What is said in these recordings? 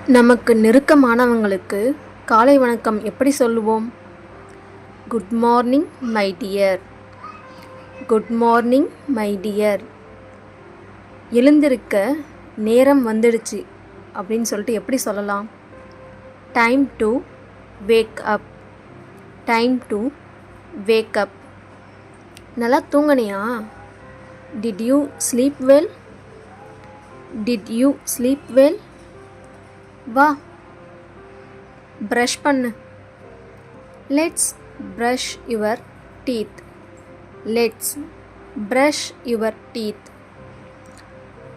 நமக்கு நெருக்கமானவங்களுக்கு காலை வணக்கம் எப்படி சொல்லுவோம்? Good morning my dear. Good morning my dear. எழுந்திருக்க நேரம் வந்துடுச்சு அப்படின்னு சொல்லிட்டு எப்படி சொல்லலாம்? Time to wake up. Time to wake up. நல்லா தூங்குனியா? Did you sleep well? Did you sleep well? வா, ப்ரஷ் பண்ணு. Let's brush your teeth. Let's brush your teeth.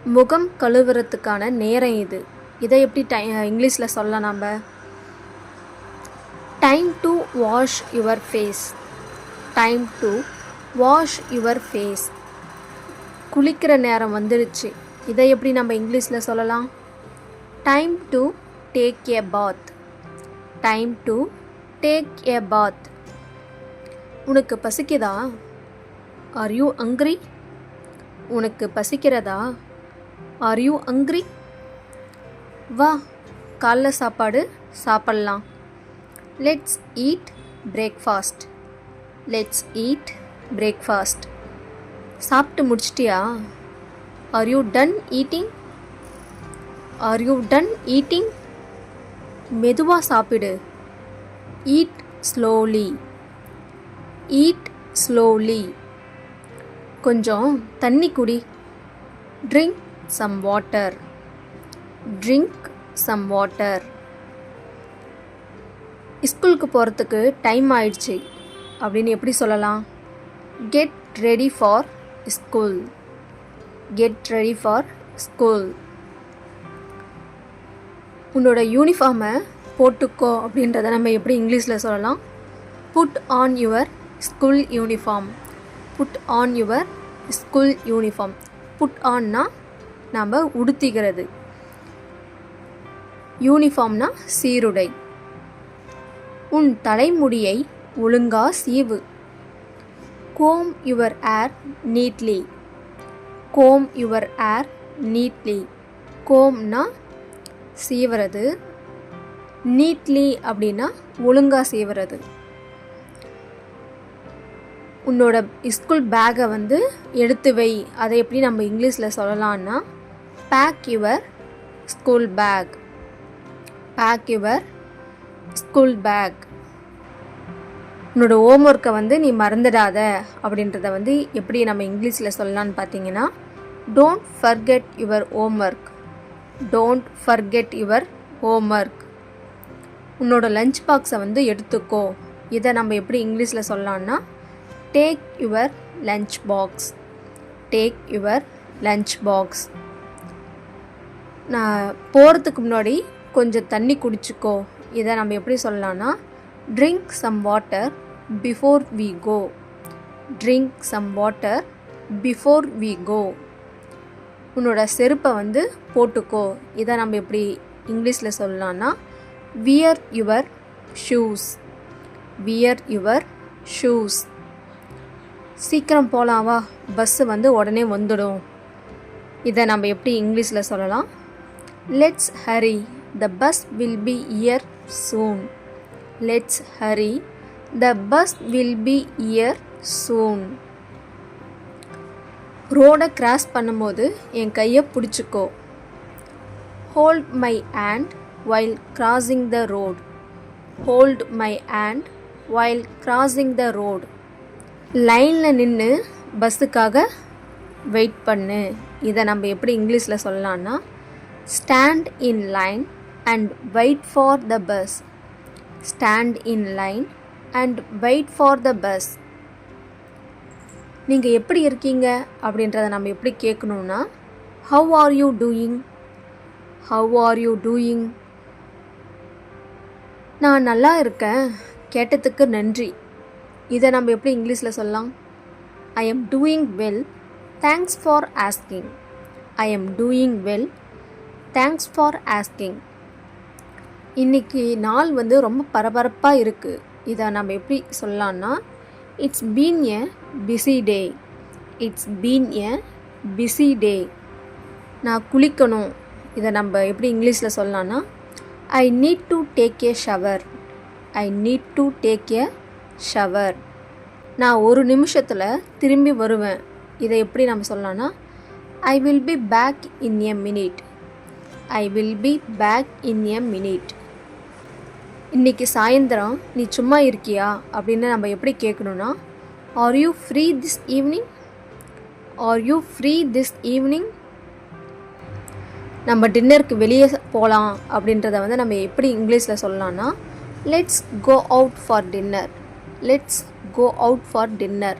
முகம் கழுவுறதுக்கான நேரம் இது. இதை எப்படி இங்கிலீஷில் சொல்லலாம் நம்ம? Time to wash your face. Time to wash your face. குளிக்கிற நேரம் வந்துடுச்சு. இதை எப்படி நம்ம இங்கிலீஷில் சொல்லலாம்? Time to take a bath. Time to take a bath. உனக்கு பசிக்குதா? Are you hungry? உனக்கு பசிக்கிறதா? Are you hungry? வா, காலைல சாப்பாடு சாப்பிட்லாம். Let's eat breakfast. Let's eat breakfast. சாப்பிட்டு முடிச்சிட்டியா? Are you done eating? Are you done eating? மெதுவாக சாப்பிடு. Eat slowly. Eat slowly. கொஞ்சம் தண்ணி குடி. Drink some water. Drink some water. ஸ்கூலுக்கு போகிறதுக்கு டைம் ஆயிடுச்சு அப்படின்னு எப்படி சொல்லலாம்? Get ready for school. Get ready for school. உன்னோட யூனிஃபார்மை போட்டுக்கோ அப்படின்றத நம்ம எப்படி இங்கிலீஷில் சொல்லலாம்? Put on your school uniform. Put on your school uniform. Put ஆன்னா நம்ம உடுத்திக்கிறது. யூனிஃபார்ம்னா சீருடை. உன் தலைமுடியை ஒழுங்கா சீவு. Comb your hair neatly. Comb your hair neatly. கோம்னா சீவுறது. நீட்லி அப்படின்னா ஒழுங்காக சீவுறது. உன்னோட ஸ்கூல் பேக்கை எடுத்து வை. அதை எப்படி நம்ம இங்கிலீஷில் சொல்லலாம்னா pack your school bag. Pack your school bag. உன்னோட ஹோம்ஒர்க்கை நீ மறந்துடாத அப்படின்றத எப்படி நம்ம இங்கிலீஷில் சொல்லலான்னு பார்த்தீங்கன்னா don't forget your homework. Don't forget your homework. உன்னோட லஞ்ச் பாக்ஸை எடுத்துக்கோ. இதை நம்ம எப்படி இங்கிலீஷில் சொல்லலாம்னா take your lunch box. Take your lunch box. நான் போகிறதுக்கு முன்னாடி கொஞ்சம் தண்ணி குடிச்சிக்கோ. இதை நம்ம எப்படி சொல்லலாம்னா drink some water before we go. Drink some water before we go. உன்னோட செருப்பை போட்டுக்கோ. இதை நம்ம எப்படி இங்கிலீஷில் சொல்லலாம்னா wear your shoes. Wear your shoes. சீக்கிரம் போகலாம் வா, பஸ்ஸு உடனே வந்துடும். இதை நம்ம எப்படி இங்கிலீஷில் சொல்லலாம்? Let's hurry, the bus will be here soon. Let's hurry, the bus will be here soon. ரோடை கிராஸ் பண்ணும்போது என் கையை பிடிச்சிக்கோ. Hold my hand while crossing the road. Hold my hand while crossing the road. லைனில் நின்று பஸ்ஸுக்காக wait பண்ணு. இதை நம்ம எப்படி இங்கிலீஷில் சொல்லலாம்னா stand in line and wait for the bus. Stand in line and wait for the bus. நீங்கள் எப்படி இருக்கீங்க அப்படின்றத நம்ம எப்படி கேட்கணுன்னா how are you doing? How are you doing? நான் நல்லா இருக்கேன், கேட்டதுக்கு நன்றி. இதை நம்ம எப்படி இங்கிலீஷில் சொல்லலாம்? I am doing well, thanks for asking. I am doing well, thanks for asking. இன்றைக்கி நாள் ரொம்ப பரபரப்பாக இருக்குது. இதை நம்ம எப்படி சொல்லலான்னா it's been a busy day. It's been a busy day. நான் குளிக்கணும். இதை நம்ம எப்படி இங்கிலீஷில் சொல்லலாம்னா I need to take a shower. I need to take a shower. நான் ஒரு நிமிஷத்தில் திரும்பி வருவேன். இதை எப்படி நம்ம சொல்லலாம்னா I will be back in a minute. I will be back in a minute. இன்றைக்கி சாயந்தரம் நீ சும்மா இருக்கியா அப்படின்னு நம்ம எப்படி கேட்கணுன்னா are you free this evening. Are you free this evening. நம்ம டின்னருக்கு வெளியே போகலாம் அப்படின்றத வந்து நம்ம எப்படி இங்கிலீஷில் சொல்லலாம்னா let's go out for dinner. Let's go out for dinner.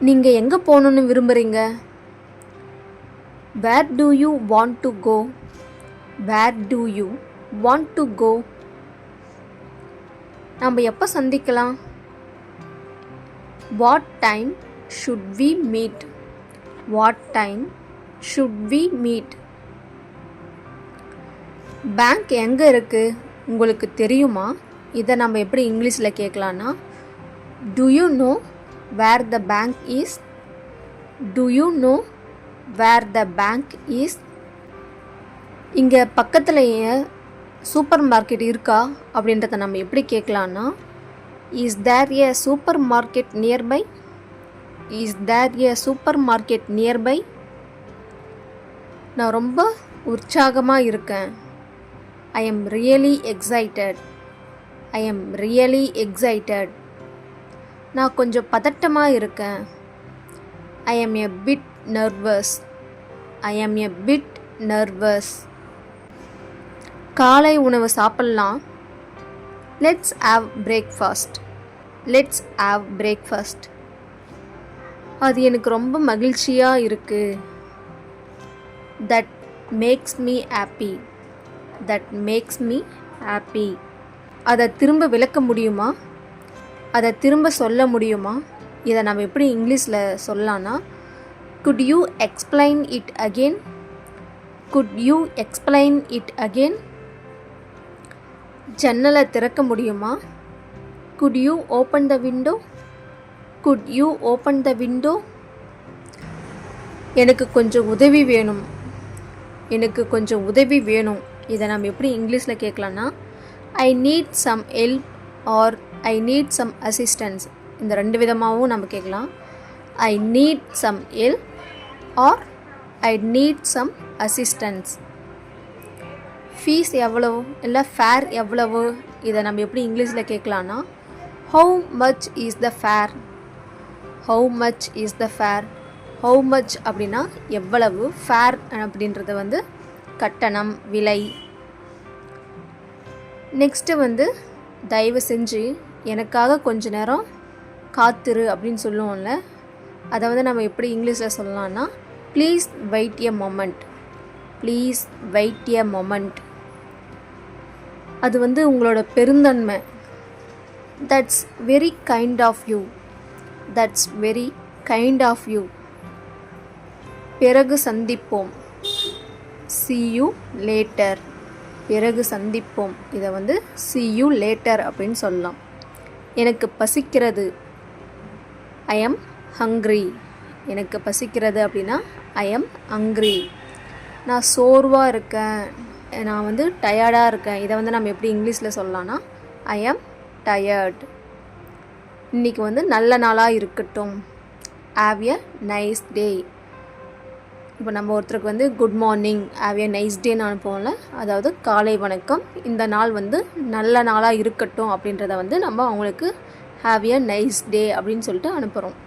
நீங்கள் எங்கே போகணுன்னு விரும்புகிறீங்க. Where do you want to go. Where do you want to go. நம்ம எப்போ சந்திக்கலாம். What time should we meet. What time should we meet. Bank எங்கே இருக்குது உங்களுக்கு தெரியுமா. இதை நம்ம எப்படி இங்கிலீஷில் கேட்கலான்னா do you know where the bank is. Do you know where the bank is. இங்கே பக்கத்துலேயே சூப்பர் மார்க்கெட் இருக்கா அப்படின்றத நம்ம எப்படி கேட்கலான்னா is there a supermarket nearby. Is there a supermarket nearby. நான் ரொம்ப உற்சாகமாக இருக்கேன். I am really excited. I am really excited. நான் கொஞ்சம் பதட்டமாக இருக்கேன். I am a bit nervous. I am a bit nervous. காலை உணவு சாப்பிட்லாம். Let's have breakfast. Let's have breakfast. அது எனக்கு ரொம்ப மகிழ்ச்சியாக இருக்குது. That makes me happy. That makes me happy. அதை திரும்ப விளக்க முடியுமா. அதை திரும்ப சொல்ல முடியுமா. இதை நம்ம எப்படி இங்கிலீஷில் சொல்லலாம்னா good you explain it again. Good you explain it again. ஜன்னலை திறக்க முடியுமா. Good you open the window. Good you open the window. எனக்கு கொஞ்சம் உதவி வேணும். எனக்கு கொஞ்சம் உதவி வேணும். இதை நம்ம எப்படி இங்கிலீஷில் கேட்கலான்னா I need some help or I need some assistance. இந்த ரெண்டு விதமாகவும் நம்ம கேட்கலாம். I need some help or I need some assistance. Fees எவ்வளவு இல்லை ஃபேர் எவ்வளவு. இதை நம்ம எப்படி இங்கிலீஷில் கேட்கலான்னா how much is the fare. How much is the fare. How much அப்படின்னா எவ்வளவு. ஃபேர் அப்படின்றது வந்து கட்டணம், விலை. நெக்ஸ்ட்டு வந்து தயவு செஞ்சு எனக்காக கொஞ்ச நேரம் காத்திரு அப்படின்னு சொல்லுவோம்ல. அதை வந்து நம்ம எப்படி இங்கிலீஷில் சொல்லலாம்னா please wait a moment. Please wait a moment. அது வந்து உங்களோட பெருந்தன்மை. That's very kind of you. That's very kind of you. பிறகு சந்திப்போம். see you later. பிறகு சந்திப்போம். இதை வந்து see you later அப்படின்னு சொல்லலாம். எனக்கு பசிக்கிறது. I am hungry. எனக்கு பசிக்கிறது அப்படின்னா I am hungry. நான் சோர்வாக இருக்கேன். நான் வந்து டயர்டாக இருக்கேன். இதை வந்து நம்ம எப்படி இங்கிலீஷில் சொல்லலாம்னா I am tired. இன்றைக்கி வந்து நல்ல நாளாக இருக்கட்டும். Have a nice day. இப்போ நம்ம ஒருத்தருக்கு வந்து good morning have a nice டேன்னு அனுப்புவோம்ல. அதாவது காலை வணக்கம். இந்த நாள் வந்து நல்ல நாளாக இருக்கட்டும் அப்படின்றத வந்து நம்ம அவங்களுக்கு ஹாவ் எ நைஸ் டே அப்படின்னு சொல்லிட்டு அனுப்புகிறோம்.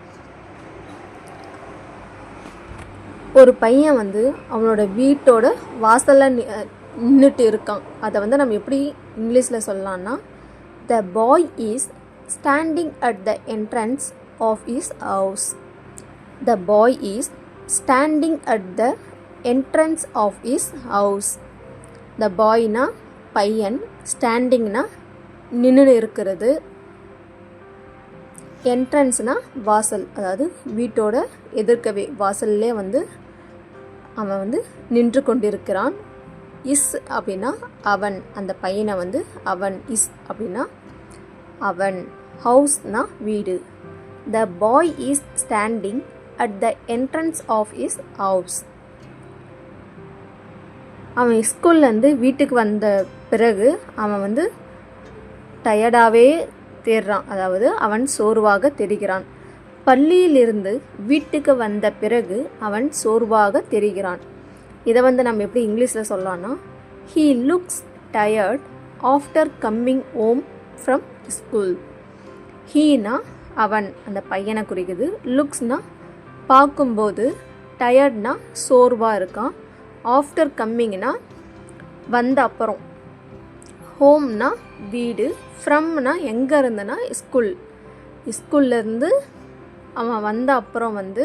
ஒரு பையன் வந்து அவனோட வீட்டோட வாசலில் நின்றுட்டு இருக்கான். அதை வந்து நம்ம எப்படி இங்கிலீஷில் சொல்லலாம்னா the boy is standing at the entrance of his house. The boy is standing at the entrance of his house. The boy na பையன், standing na நின்று இருக்கிறது, என்ட்ரன்ஸ்னா வாசல், அதாவது வீட்டோட எதிர்க்கவே வாசல்லே வந்து அவன் வந்து நின்று கொண்டிருக்கிறான். இஸ் அப்படின்னா அவன், அந்த பையனை வந்து அவன். இஸ் அப்படின்னா அவன். ஹவுஸ்னா வீடு. The boy is standing at the entrance of his house. அவன் ஸ்கூல்லேருந்து வீட்டுக்கு வந்த பிறகு அவன் வந்து டயர்டாகவே தேடுறான், அதாவது அவன் சோர்வாக தெரிகிறான். பள்ளியிலிருந்து வீட்டுக்கு வந்த பிறகு அவன் சோர்வாக தெரிகிறான். இதை வந்து நம்ம எப்படி இங்கிலீஷில் சொல்லலாம்னா, he looks tired after coming home from school. Heena அவன், அந்த பையனை குறிக்குது. லுக்ஸ்னா பார்க்கும்போது, டயர்ட்னா சோர்வாக இருக்கான், ஆஃப்டர் கம்மிங்னா வந்த அப்புறம், ஹோம்னா வீடு, ஃப்ரம்னா எங்கே இருந்துன்னா ஸ்கூல்லேருந்து அவன் வந்த அப்புறம் வந்து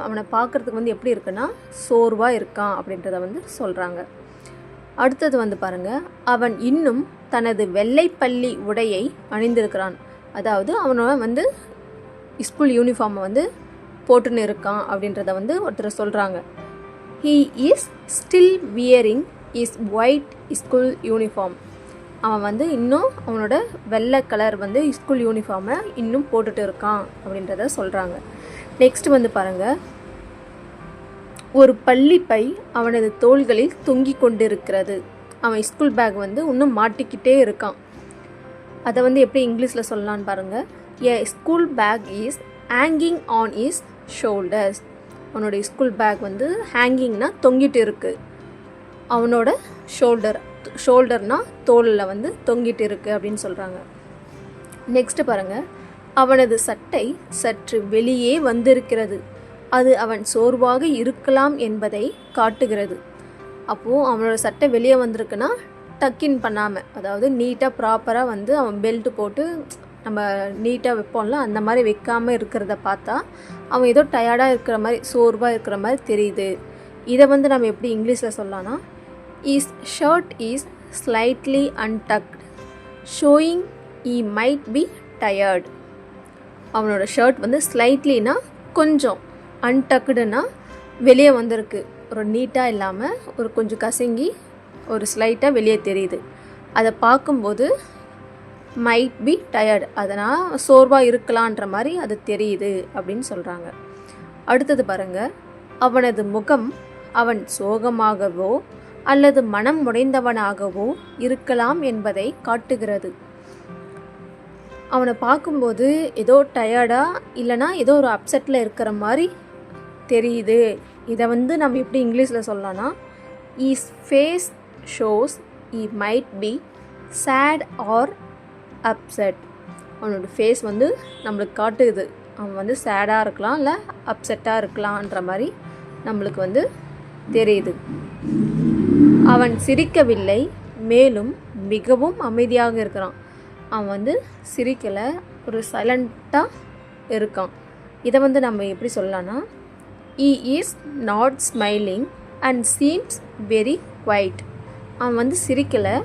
அவனை பார்க்குறதுக்கு வந்து எப்படி இருக்குன்னா சோர்வாக இருக்கான் அப்படின்றத வந்து சொல்கிறாங்க. அடுத்தது வந்து பாருங்கள், அவன் இன்னும் தனது வெள்ளைப்பள்ளி உடையை அணிந்திருக்கிறான். அதாவது அவனோட வந்து ஸ்கூல் யூனிஃபார்மை வந்து போட்டுன்னு இருக்கான் அப்படின்றத வந்து ஒருத்தர் சொல்கிறாங்க. he is still wearing his white school uniform. அவன் வந்து இன்னும் அவனோட வெள்ளை கலர் வந்து ஸ்கூல் யூனிஃபார்மை இன்னும் போட்டுட்டு இருக்கான் அப்படின்றத சொல்கிறாங்க. நெக்ஸ்ட் வந்து பாருங்கள், ஒரு பள்ளிப்பை அவனது தோள்களில் தொங்கி கொண்டிருக்கிறது. அவன் ஸ்கூல் பேக் வந்து இன்னும் மாட்டிக்கிட்டே இருக்கான். அதை வந்து எப்படி இங்கிலீஷில் சொல்லலான்னு பாருங்கள். a school bag is hanging on his shoulders. அவனோட ஸ்கூல் பேக் வந்து ஹேங்கிங்னா தொங்கிட்டு இருக்குது, அவனோட ஷோல்டர்னா தோளில் வந்து தொங்கிட்டு இருக்குது அப்படின்னு சொல்கிறாங்க. நெக்ஸ்ட்டு பாருங்கள், அவனது சட்டை சற்று வெளியே வந்திருக்கிறது. அது அவன் சோர்வாக இருக்கலாம் என்பதை காட்டுகிறது. அப்போது அவனோட சட்டை வெளியே வந்திருக்குன்னா டக்கின் பண்ணாமல், அதாவது நீட்டாக ப்ராப்பராக வந்து அவன் பெல்ட்டு போட்டு நம்ம நீட்டாக வைப்போம்ல, அந்த மாதிரி வைக்காமல் இருக்கிறத பார்த்தா அவன் ஏதோ டயர்டாக இருக்கிற மாதிரி, சோர்வாக இருக்கிற மாதிரி தெரியுது. இதை வந்து நம்ம எப்படி இங்கிலீஷில் சொல்லலாம்னா, his shirt is slightly untucked, showing he might be tired. அவனோட ஷர்ட் வந்து ஸ்லைட்லினா கொஞ்சம், அன்டக்குடுனா வெளியே வந்திருக்கு, ஒரு நீட்டாக இல்லாமல் ஒரு கொஞ்சம் கசங்கி ஒரு ஸ்லைட்டாக வெளியே தெரியுது. அதை பார்க்கும்போது மைட் பி டயர்டு, அதனால் சோர்வாக இருக்கலான்ற மாதிரி அது தெரியுது அப்படின்னு சொல்கிறாங்க. அடுத்தது பாருங்கள், அவனது முகம் அவன் சோகமாகவோ அல்லது மனம் உடைந்தவனாகவோ இருக்கலாம் என்பதை காட்டுகிறது. அவனை பார்க்கும்போது ஏதோ டயர்டாக இல்லைனா ஏதோ ஒரு அப்செட்டில் இருக்கிற மாதிரி தெரியுது. இதை வந்து நம்ம எப்படி இங்கிலீஷில் சொல்லலாம்னா, his face shows he might be sad or upset. அவனோட ஃபேஸ் வந்து நம்மளுக்கு காட்டுது, அவன் வந்து சேடாக இருக்கலாம் இல்லை அப்செட்டாக இருக்கலான்ற மாதிரி நம்மளுக்கு வந்து தெரியுது. அவன் சிரிக்கவில்லை, மேலும் மிகவும் அமைதியாக இருக்கிறான். அவன் வந்து சிரிக்கலை, ஒரு சைலண்ட்டாக இருக்கான். இதை வந்து நம்ம எப்படி சொல்லலாம்னா, he is not smiling and seems very quiet. அவன் வந்து சிரிக்கலை,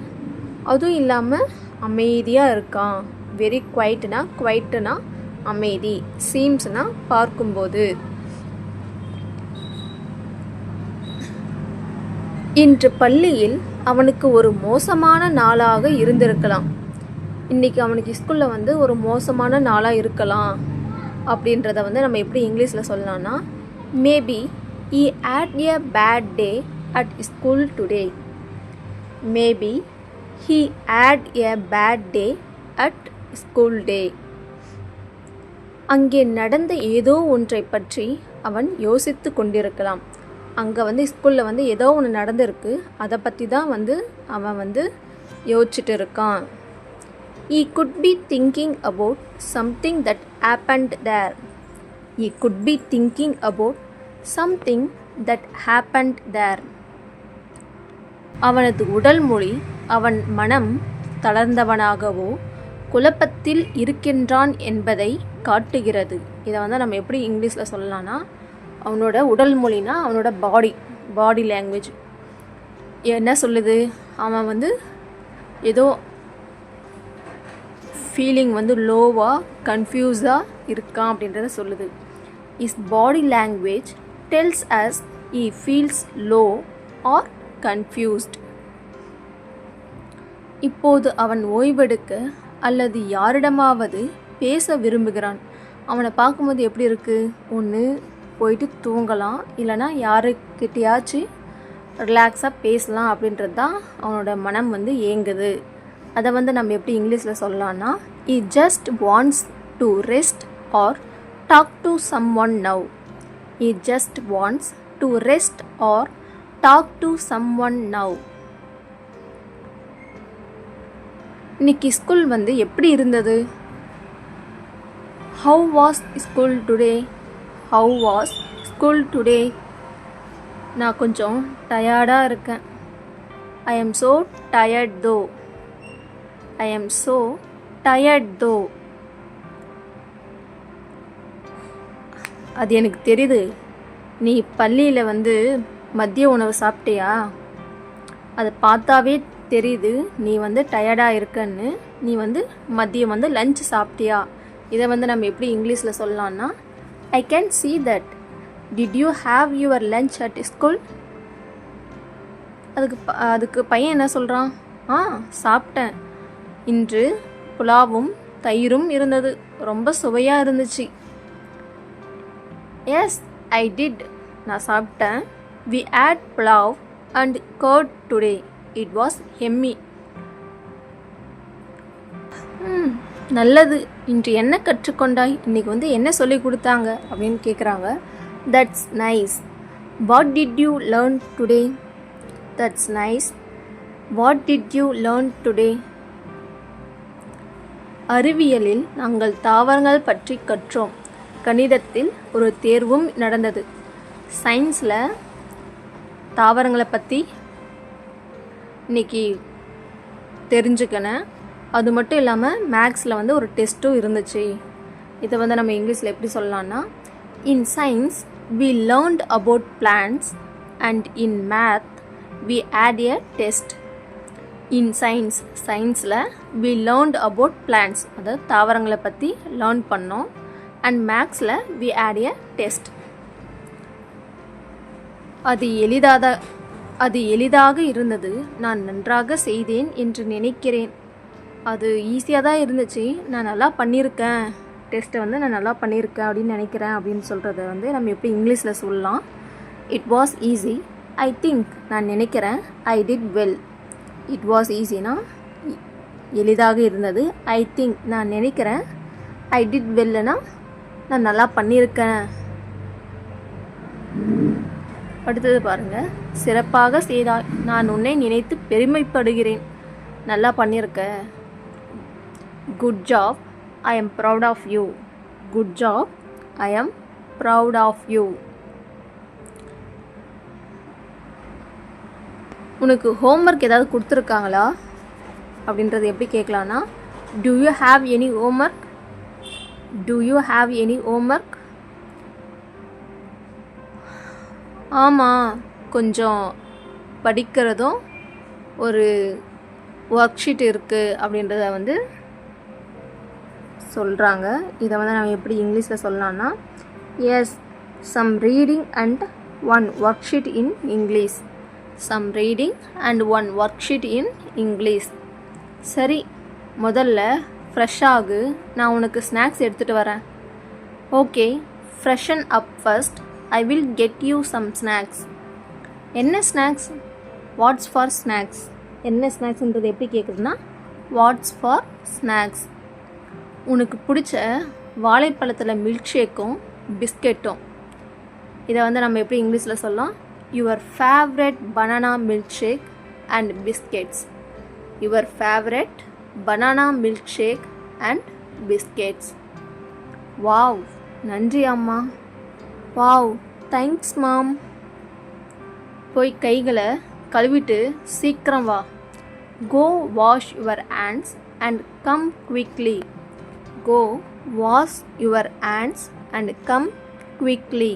அதுவும் இல்லாமல் அமைதியாக இருக்கான். வெரி குவைட்டுனா அமைதி, சீம்ஸ்னா பார்க்கும்போது. இன்று பள்ளியில் அவனுக்கு ஒரு மோசமான நாளாக இருந்திருக்கலாம். இன்றைக்கி அவனுக்கு ஸ்கூலில் வந்து ஒரு மோசமான நாளாக இருக்கலாம் அப்படின்றத வந்து நம்ம எப்படி இங்கிலீஷில் சொல்லலாம்னா, maybe he had a bad day at school today. Maybe he had a bad day at school day. அங்கே நடந்த ஏதோ ஒன்றை பற்றி அவன் யோசித்து கொண்டிருக்கலாம். அங்கே வந்து ஸ்கூலில் வந்து ஏதோ ஒன்று நடந்திருக்கு, அதை பற்றி தான் வந்து அவன் வந்து யோசிச்சுட்டு இருக்கான். He could be thinking about something that happened there. He could be thinking about something that happened there. அவனது உடல் மொழி அவன் மனம் தளர்ந்தவனாகவோ குழப்பத்தில் இருக்கின்றான் என்பதை காட்டுகிறது. இதை வந்து நம்ம எப்படி இங்கிலீஷில் சொல்லலாம்னா, அவனோட உடல் மொழினா அவனோட பாடி லாங்குவேஜ் என்ன சொல்லுது, அவன் வந்து ஏதோ ஃபீலிங் வந்து லோவாக கன்ஃபியூஸாக இருக்கான் அப்படின்றத சொல்லுது. His body language tells us he feels low or confused. இப்போது அவன் ஓய்வெடுக்க அல்லது யாரிடமாவது பேச விரும்புகிறான். அவனை பார்க்கும்போது எப்படி இருக்குது, ஒன்று போயிட்டு தூங்கலாம், இல்லைனா யாருக்கிட்டையாச்சும் ரிலாக்ஸாக பேசலாம் அப்படின்றது தான் அவனோட மனம் வந்து ஏங்குது. அதை வந்து நம்ம எப்படி இங்கிலீஷில் சொல்லலாம்னா, he just wants to rest or talk to someone now. He just wants to rest or talk to someone now. இன்னைக்கு ஸ்கூல் வந்து எப்படி இருந்தது? How was school today? How was school today? நான் கொஞ்சம் டயர்டாக இருக்கேன். I am so tired though. I am so tired though. அது எனக்கு தெரியுது. நீ பள்ளியில் வந்து மதிய உணவு சாப்பிட்டியா? அதை பார்த்தாவே தெரியுது நீ வந்து டயர்டாக இருக்கன்னு. நீ வந்து மதியம் வந்து லஞ்ச் சாப்பிட்டியா? இதை வந்து நம்ம எப்படி இங்கிலீஷில் சொல்லலாம்னா, I can see that. Did you have your lunch at school? அதுக்கு பையன் என்ன சொல்கிறான்? சாப்பிட்டேன். இன்று புலாவும் தயிரும் இருந்தது. ரொம்ப சுவையாக இருந்துச்சு. Yes, I did. நான் சாப்பிட்டேன். We had pulav and curd today. It was yummy. நல்லது. இன்று என்ன கற்றுக்கொண்டாய்? இன்றைக்கி வந்து என்ன சொல்லி கொடுத்தாங்க அப்படின்னு கேட்குறாங்க. That's nice. What did you learn today? That's nice. What did you learn today? அறிவியலில் நாங்கள் தாவரங்கள் பற்றி கற்றோம். கணிதத்தில் ஒரு தேர்வும் நடந்தது. சயின்ஸில் தாவரங்களை பற்றி இன்னைக்கு தெரிஞ்சுக்கினேன். அது மட்டும் இல்லாமல் மேக்ஸில் வந்து ஒரு டெஸ்ட்டும் இருந்துச்சு. இதை வந்து நம்ம இங்கிலீஷில் எப்படி சொல்லலாம்னா, in science we learned about plants and in math we had a test. In சயின்ஸில் we learned about plants, அதாவது தாவரங்களை பற்றி லேர்ன் பண்ணோம். அண்ட் மேக்ஸில் we had a test. அது எளிதாக இருந்தது. நான் நன்றாக செய்தேன் என்று நினைக்கிறேன். அது ஈஸியாக தான் இருந்துச்சு. நான் நல்லா பண்ணியிருக்கேன். டெஸ்ட்டை வந்து நான் நல்லா பண்ணியிருக்கேன் அப்படின்னு நினைக்கிறேன் அப்படின்னு சொல்கிறத வந்து நம்ம எப்படி இங்கிலீஷில் சொல்லலாம். It was easy. I think நான் நினைக்கிறேன். I did well. It was ஈஸினா எளிதாக இருந்தது. ஐ திங்க் நான் நினைக்கிறேன். ஐ டிட் வெல்லுனா நான் நல்லா பண்ணியிருக்கேன். அடுத்தது பாருங்கள். சிறப்பாக செய்தாய். நான் உன்னை நினைத்து பெருமைப்படுகிறேன். நல்லா பண்ணியிருக்க. Good job. I am proud of you. Good job. I am proud of you. உனக்கு ஹோம்ஒர்க் ஏதாவது கொடுத்துருக்காங்களா அப்படின்றது எப்படி கேட்கலான்னா, do you have any homework? Do you have any homework? ஆமாம், கொஞ்சம் படிக்கிறதும் ஒரு ஒர்க் ஷீட் இருக்குது அப்படின்றத வந்து சொல்கிறாங்க. இதை வந்து நம்ம எப்படி இங்கிலீஷில் சொல்லலாம்னா, yes, some reading and one worksheet in English. Some reading and one worksheet in English. சரி, முதல்ல ஃப்ரெஷ்ஷாகு. நான் உனக்கு ஸ்நாக்ஸ் எடுத்துகிட்டு வரேன். Okay, freshen up first. I will get you some snacks. என்ன ஸ்நாக்ஸ்? What's for snacks. என்ன ஸ்நாக்ஸ்ன்றது எப்படி கேட்குதுன்னா, வாட்ஸ் ஃபார் ஸ்நாக்ஸ். உனக்கு பிடிச்ச வாழைப்பழத்தில் மில்க் ஷேக்கும் பிஸ்கெட்டும். இதை வந்து நம்ம எப்படி இங்கிலீஷில் சொல்லலாம், your favourite banana milk shake and biscuits. Your favourite banana milk shake and biscuits. Wow, நன்றி அம்மா. Wow, thanks mom. போய் கைகளை கழுவிட்டு சீக்கிரம் வா. Go wash your hands and come quickly. Go wash your hands and come quickly.